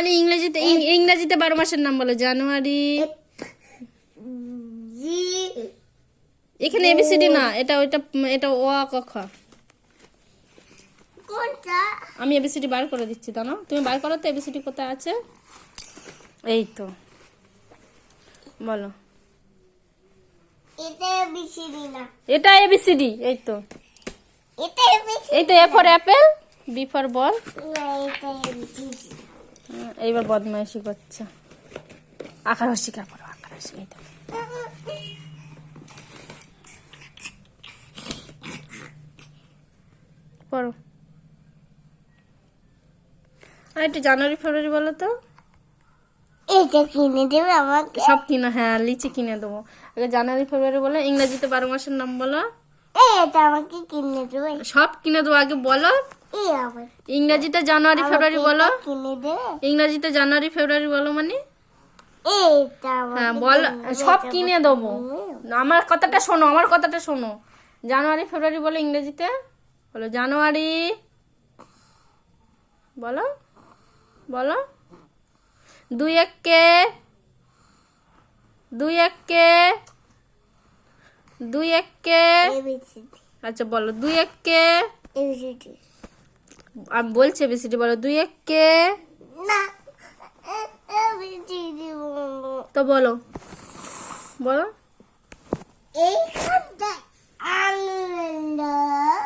জানুয়ারি ইংরেজিতে 12 মাসের নাম বলো। জানুয়ারি। এখানে এবিসিডি না, এটা অ আ ক খ। আমি এবিসিডি বার করে দিচ্ছি, তা না তুমি বার করো তো এবিসিডি কোথায় আছে। এই তো বলো। এটা এবিসিডি। এই তো A for apple, B for ball. এইবার বদমাইশি করছে। আকার অস্বীকার করো, আকার অস্বীকার। পড়ো। আর একটু জানুয়ারি ফেব্রুয়ারি বলো তো। এটা কিনে দেবে আমাকে? সব কিনা, হ্যাঁ লিচি কিনে দেবো। আগে জানুয়ারি ফেব্রুয়ারি বলো, ইংরেজিতে 12 মাসের নাম বলো। এটা আমাকে কিনে দেবে? সব কিনে দেবো, আগে বলো। ইংরেজিতে জানুয়ারি ফেব্রুয়ারি বলো। কিনে দেবে? ইংরেজিতে জানুয়ারি ফেব্রুয়ারি বলো মানে। হ্যাঁ বল, সব কিনে দেবো। আমার কথাটা শোনো। জানুয়ারি ফেব্রুয়ারি বলো ইংরেজিতে। বলো জানুয়ারি। বলো 2 1 আচ্ছা বলো 2 1। আমি বলছি এবিসিডি বলো 2 1 না। তো বলো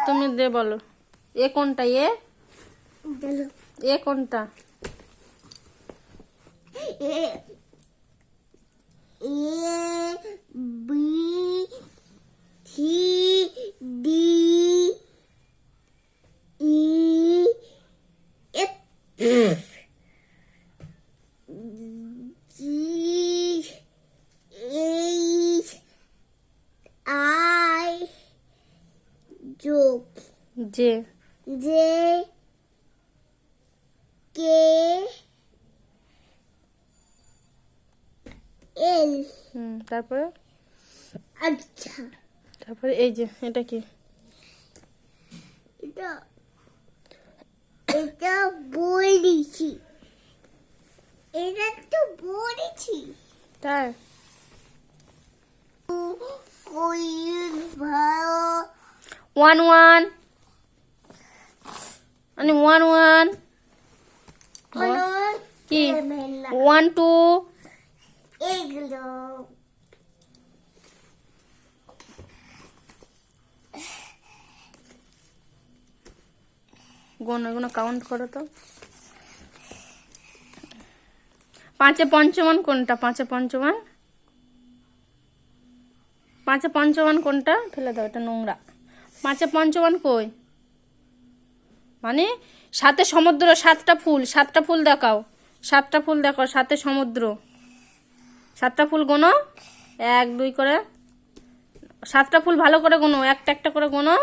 তুমি দে বলো। এ কোনটা? এ কোনটা? B C D E F G H I যোগ জে কে এল। তারপরে আচ্ছা, তারপরে এই যে এটা কি? এটা বলেছি, এটা তো বলেছি। তাই 1 1 মানে 1 1 কি 1 2 এগুলো এগুলো কাউন্ট করো তো। 5 পঞ্চমান কোনটা? 5 পঞ্চমান কোনটা? ফেলে দাও, এটা নোংরা। 5 পঞ্চমান কই? মানে সাথে সমুদ্র, 7টা ফুল দেখাও। 7টা ফুল দেখাও, সাথে সমুদ্র। 7টা ফুল গোনো, 1 2 করে। 7টা ফুল ভালো করে গোনো, একটা একটা করে গোনো।